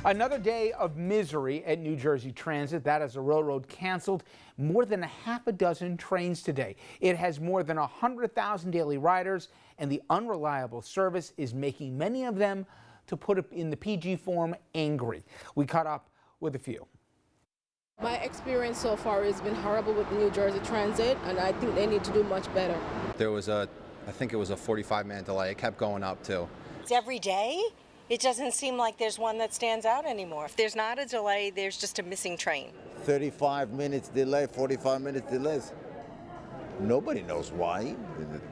Another day of misery at New Jersey Transit. That as the railroad canceled more than a half a dozen trains today. It has more than 100,000 daily riders, and the unreliable service is making many of them, to put it in the PG form, angry. We caught up with a few. My experience so far has been horrible with New Jersey Transit, and I think they need to do much better. There was I think it was a 45-minute delay. It kept going up too. It's every day. It doesn't seem like there's one that stands out anymore. If there's not a delay, there's just a missing train. 35 minutes delay, 45 minutes delays. Nobody knows why.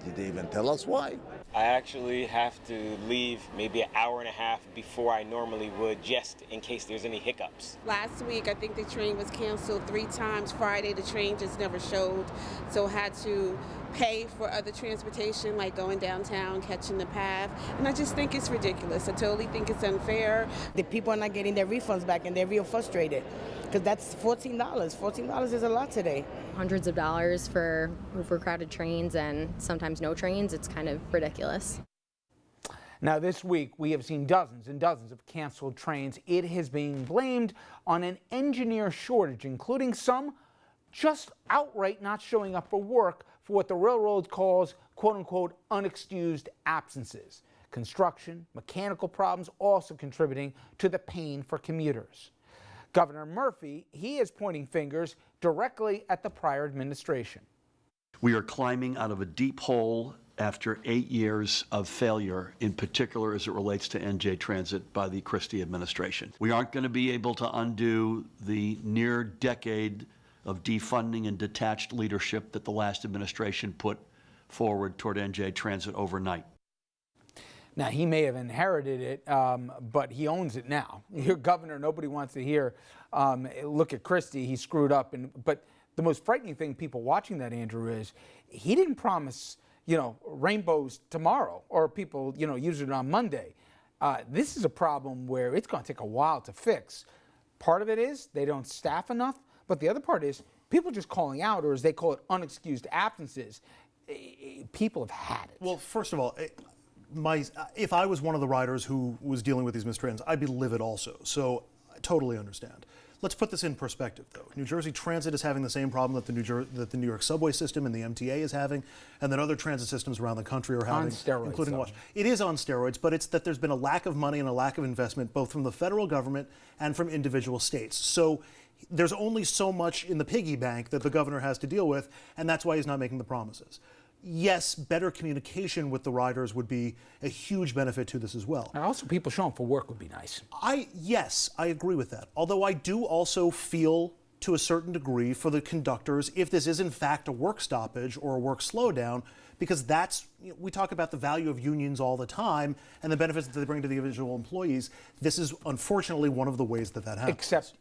Did they even tell us why? I actually have to leave maybe an hour and a half before I normally would, just in case there's any hiccups. Last week, I think the train was canceled 3 times. Friday, the train just never showed, so had to pay for other transportation, like going downtown, catching the path. And I just think it's ridiculous. I totally think it's unfair. The people are not getting their refunds back, and they're real frustrated, because that's $14. $14 is a lot today. Hundreds of dollars for overcrowded trains and sometimes no trains. It's kind of ridiculous. Now this week we have seen dozens and dozens of canceled trains. It has been blamed on an engineer shortage, including some just outright not showing up for work for what the railroad calls quote-unquote unexcused absences. Construction, mechanical problems also contributing to the pain for commuters. Governor Murphy, he is pointing fingers directly at the prior administration. We are climbing out of a deep hole after 8 years of failure, in particular as it relates to NJ Transit by the Christie administration. We aren't going to be able to undo the near decade of defunding and detached leadership that the last administration put forward toward NJ Transit overnight. Now, he may have inherited it, but he owns it now. Your governor, nobody wants to hear, look at Christie, he screwed up. But the most frightening thing, people watching that, Andrew, is he didn't promise, rainbows tomorrow, or people, use it on Monday. This is a problem where it's going to take a while to fix. Part of it is they don't staff enough, but the other part is people just calling out, or as they call it, unexcused absences. People have had it. Well, first of all, if I was one of the riders who was dealing with these missed trains, I'd be livid also. So I totally understand. Let's put this in perspective, though. New Jersey Transit is having the same problem that the New York subway system and the MTA is having, and that other transit systems around the country are having, on steroids, including Washington. It is on steroids, but it's that there's been a lack of money and a lack of investment, both from the federal government and from individual states. So there's only so much in the piggy bank that the governor has to deal with, and that's why he's not making the promises. Yes, better communication with the riders would be a huge benefit to this as well. And also people showing for work would be nice. Yes, I agree with that. Although I do also feel to a certain degree for the conductors, if this is in fact a work stoppage or a work slowdown, because we talk about the value of unions all the time and the benefits that they bring to the individual employees. This is unfortunately one of the ways that happens. Except,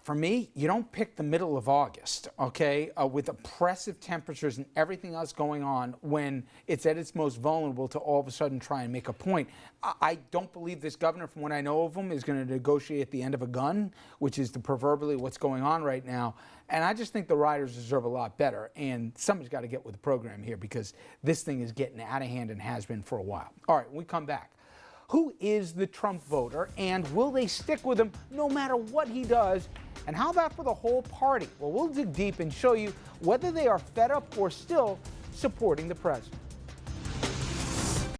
for me, you don't pick the middle of August, okay, with oppressive temperatures and everything else going on when it's at its most vulnerable to all of a sudden try and make a point. I don't believe this governor, from what I know of him, is going to negotiate at the end of a gun, which is proverbially what's going on right now. And I just think the riders deserve a lot better. And somebody's got to get with the program here, because this thing is getting out of hand and has been for a while. All right, when we come back. Who is the Trump voter, and will they stick with him no matter what he does? And how about for the whole party? Well, we'll dig deep and show you whether they are fed up or still supporting the president.